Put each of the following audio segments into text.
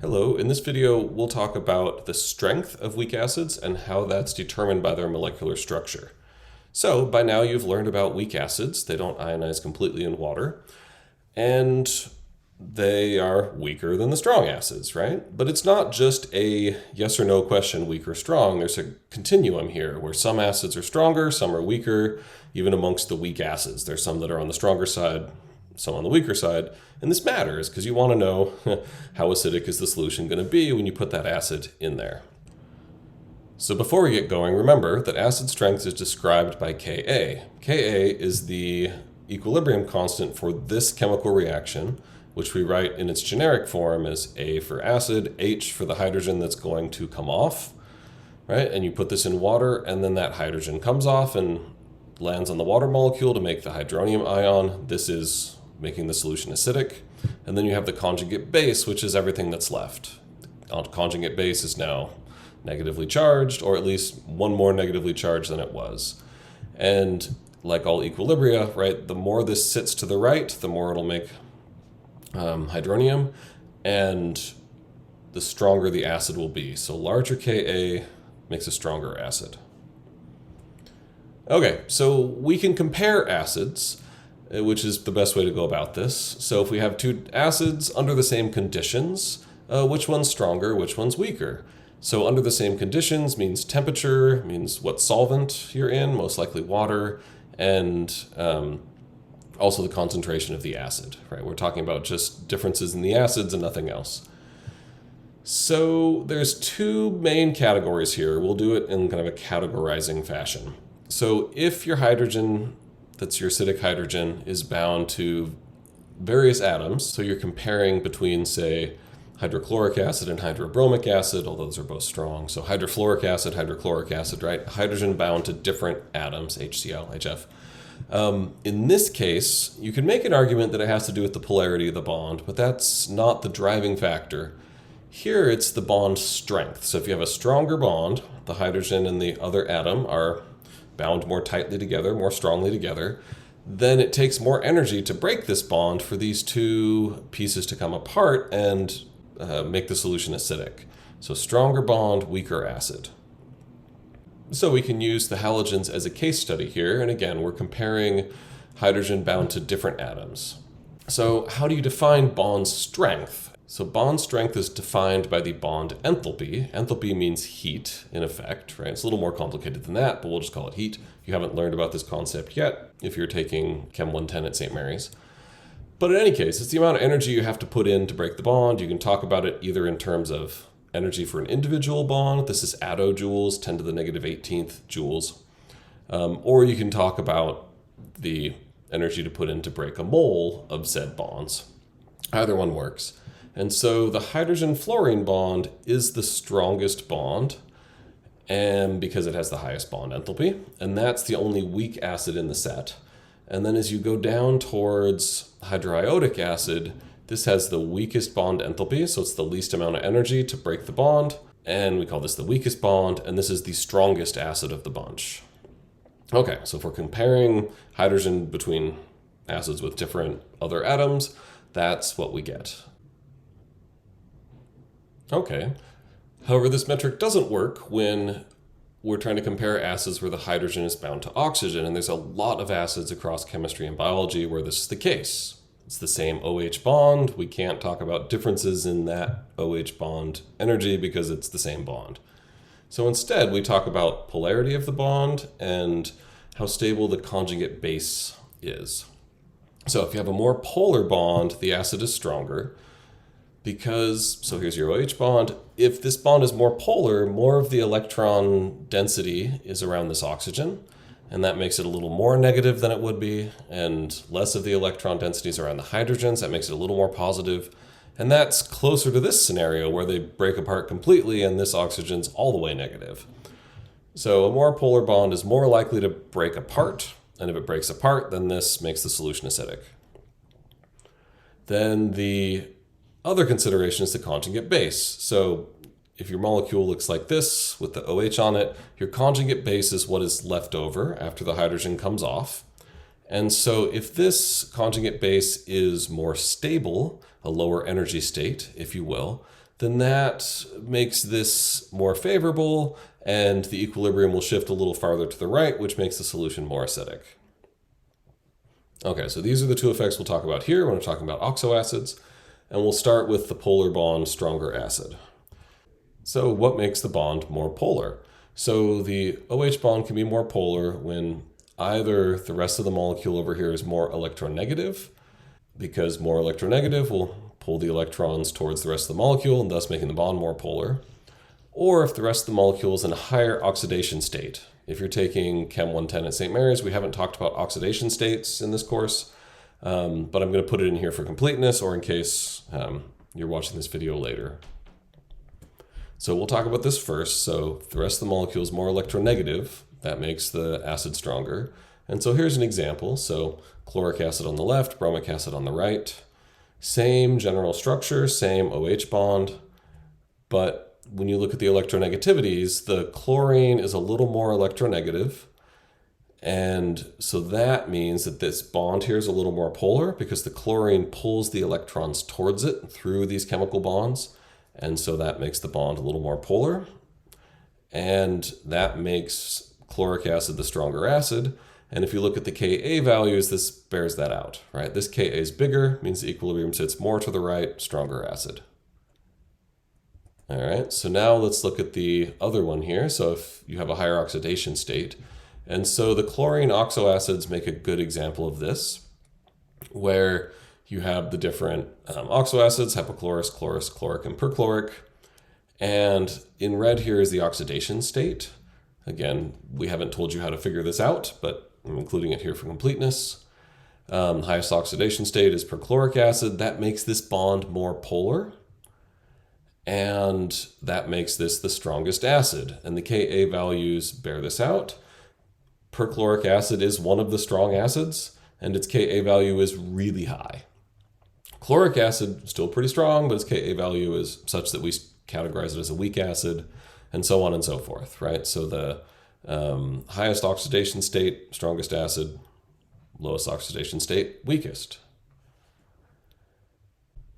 Hello, in this video we'll talk about the strength of weak acids and how that's determined by their molecular structure. So by now you've learned about weak acids. They don't ionize completely in water, and they are weaker than the strong acids, right? But it's not just a yes or no question, weak or strong. There's a continuum here where some acids are stronger, some are weaker. Even amongst the weak acids, there's some that are on the stronger side, some on the weaker side. And this matters because you want to know how acidic is the solution going to be when you put that acid in there. So before we get going, remember that acid strength is described by Ka. Ka is the equilibrium constant for this chemical reaction, which we write in its generic form as A for acid, H for the hydrogen that's going to come off, right? And you put this in water, and then that hydrogen comes off and lands on the water molecule to make the hydronium ion. This is making the solution acidic. And then you have the conjugate base, which is everything that's left. The conjugate base is now negatively charged, or at least one more negatively charged than it was. And like all equilibria, right, the more this sits to the right, the more it'll make hydronium, and the stronger the acid will be. So larger Ka makes a stronger acid. Okay, so we can compare acids, which is the best way to go about this. So if we have two acids under the same conditions, which one's stronger, which one's weaker? So under the same conditions means temperature, means what solvent you're in, most likely water, and also the concentration of the acid, right? We're talking about just differences in the acids and nothing else. So there's two main categories here. We'll do it in kind of a categorizing fashion. So if your hydrogen, that's your acidic hydrogen, is bound to various atoms, so you're comparing between, say, hydrochloric acid and hydrobromic acid, although those are both strong. So hydrofluoric acid, hydrochloric acid, right? Hydrogen bound to different atoms, HCl, HF. In this case, you can make an argument that it has to do with the polarity of the bond, but that's not the driving factor. Here it's the bond strength. So if you have a stronger bond, the hydrogen and the other atom are bound more tightly together, more strongly together, then it takes more energy to break this bond for these two pieces to come apart and make the solution acidic. So stronger bond, weaker acid. So we can use the halogens as a case study here. And again, we're comparing hydrogen bound to different atoms. So how do you define bond strength? So bond strength is defined by the bond enthalpy. Enthalpy means heat, in effect, right? It's a little more complicated than that, but we'll just call it heat. You haven't learned about this concept yet if you're taking Chem 110 at St. Mary's. But in any case, it's the amount of energy you have to put in to break the bond. You can talk about it either in terms of energy for an individual bond. This is attojoules, 10 to the negative 18th joules. Or you can talk about the energy to put in to break a mole of said bonds. Either one works. And so the hydrogen-fluorine bond is the strongest bond, and because it has the highest bond enthalpy, and that's the only weak acid in the set. And then as you go down towards hydroiodic acid, this has the weakest bond enthalpy, so it's the least amount of energy to break the bond, and we call this the weakest bond, and this is the strongest acid of the bunch. Okay, so if we're comparing hydrogen between acids with different other atoms, that's what we get. Okay. However, this metric doesn't work when we're trying to compare acids where the hydrogen is bound to oxygen, and there's a lot of acids across chemistry and biology where this is the case. It's the same OH bond. We can't talk about differences in that OH bond energy because it's the same bond. So instead, we talk about polarity of the bond and how stable the conjugate base is. So if you have a more polar bond, the acid is stronger. Because, so here's your OH bond, if this bond is more polar, more of the electron density is around this oxygen, and that makes it a little more negative than it would be, and less of the electron density is around the hydrogens, that makes it a little more positive, and that's closer to this scenario where they break apart completely and this oxygen's all the way negative. So a more polar bond is more likely to break apart, and if it breaks apart, then this makes the solution acidic. Then the other consideration is the conjugate base. So if your molecule looks like this with the OH on it, your conjugate base is what is left over after the hydrogen comes off. And so if this conjugate base is more stable, a lower energy state, if you will, then that makes this more favorable, and the equilibrium will shift a little farther to the right, which makes the solution more acidic. Okay, so these are the two effects we'll talk about here when we're talking about oxoacids, and we'll start with the polar bond stronger acid. So what makes the bond more polar? So the OH bond can be more polar when either the rest of the molecule over here is more electronegative, because more electronegative will pull the electrons towards the rest of the molecule and thus making the bond more polar, or if the rest of the molecule is in a higher oxidation state. If you're taking Chem 110 at St. Mary's, we haven't talked about oxidation states in this course, but I'm going to put it in here for completeness or in case you're watching this video later. So we'll talk about this first. So if the rest of the molecule is more electronegative, that makes the acid stronger. And so here's an example. So chloric acid on the left, bromic acid on the right. Same general structure, same OH bond, but when you look at the electronegativities, the chlorine is a little more electronegative. And so that means that this bond here is a little more polar because the chlorine pulls the electrons towards it through these chemical bonds. And so that makes the bond a little more polar. And that makes chloric acid the stronger acid. And if you look at the Ka values, this bears that out, right? This Ka is bigger, means the equilibrium sits more to the right, stronger acid. All right, so now let's look at the other one here. So if you have a higher oxidation state, and so the chlorine oxoacids make a good example of this, where you have the different oxoacids, hypochlorous, chlorous, chloric, and perchloric. And in red here is the oxidation state. Again, we haven't told you how to figure this out, but I'm including it here for completeness. Highest oxidation state is perchloric acid. That makes this bond more polar. And that makes this the strongest acid. And the Ka values bear this out. Perchloric acid is one of the strong acids, and its Ka value is really high. Chloric acid, still pretty strong, but its Ka value is such that we categorize it as a weak acid, and so on and so forth, right? So the highest oxidation state, strongest acid, lowest oxidation state, weakest.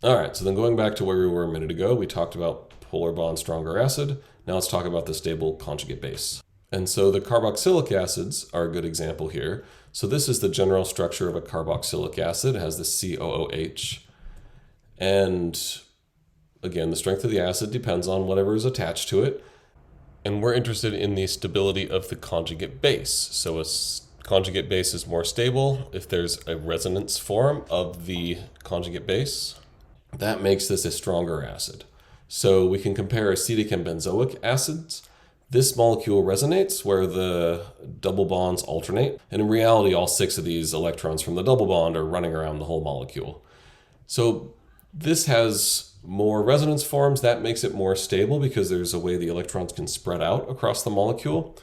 All right, so then going back to where we were a minute ago, we talked about polar bond stronger acid. Now let's talk about the stable conjugate base. And so the carboxylic acids are a good example here. So this is the general structure of a carboxylic acid. It has the COOH. And again, the strength of the acid depends on whatever is attached to it. And we're interested in the stability of the conjugate base. So a conjugate base is more stable if there's a resonance form of the conjugate base. That makes this a stronger acid. So we can compare acetic and benzoic acids. This molecule resonates where the double bonds alternate. And in reality, all 6 of these electrons from the double bond are running around the whole molecule. So this has more resonance forms. That makes it more stable because there's a way the electrons can spread out across the molecule.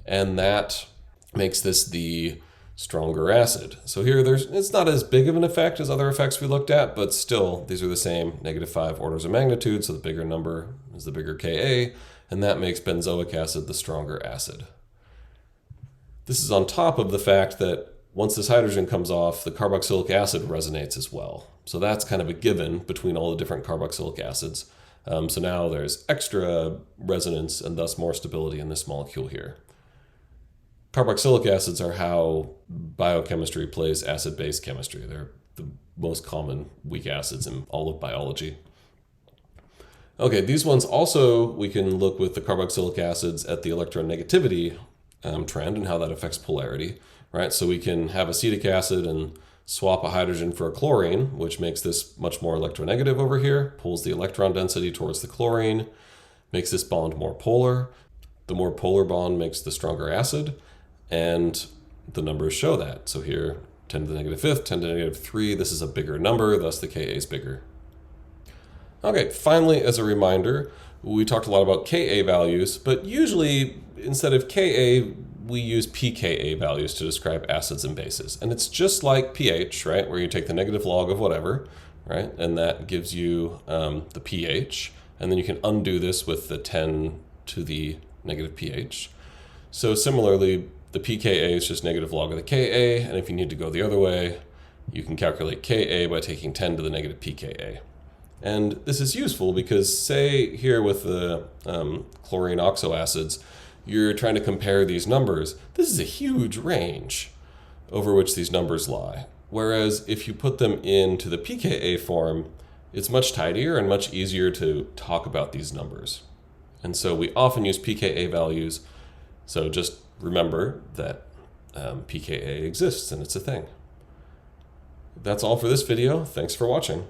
And that makes this the stronger acid. So here it's not as big of an effect as other effects we looked at, but still these are the same, -5 orders of magnitude. So the bigger number is the bigger Ka. And that makes benzoic acid the stronger acid. This is on top of the fact that once this hydrogen comes off, the carboxylic acid resonates as well. So that's kind of a given between all the different carboxylic acids. So now there's extra resonance and thus more stability in this molecule here. Carboxylic acids are how biochemistry plays acid-base chemistry. They're the most common weak acids in all of biology. Okay, these ones also, we can look with the carboxylic acids at the electronegativity trend and how that affects polarity, right? So we can have acetic acid and swap a hydrogen for a chlorine, which makes this much more electronegative over here, pulls the electron density towards the chlorine, makes this bond more polar. The more polar bond makes the stronger acid, and the numbers show that. So here, 10 to the -5, 10 to the -3, this is a bigger number, thus the Ka is bigger. Okay, finally, as a reminder, we talked a lot about Ka values, but usually instead of Ka, we use pKa values to describe acids and bases. And it's just like pH, right, where you take the negative log of whatever, right, and that gives you the pH. And then you can undo this with the 10 to the negative pH. So similarly, the pKa is just negative log of the Ka, and if you need to go the other way, you can calculate Ka by taking 10 to the negative pKa. And this is useful because, say, here with the chlorine oxoacids, you're trying to compare these numbers. This is a huge range over which these numbers lie. Whereas if you put them into the pKa form, it's much tidier and much easier to talk about these numbers. And so we often use pKa values. So just remember that pKa exists and it's a thing. That's all for this video. Thanks for watching.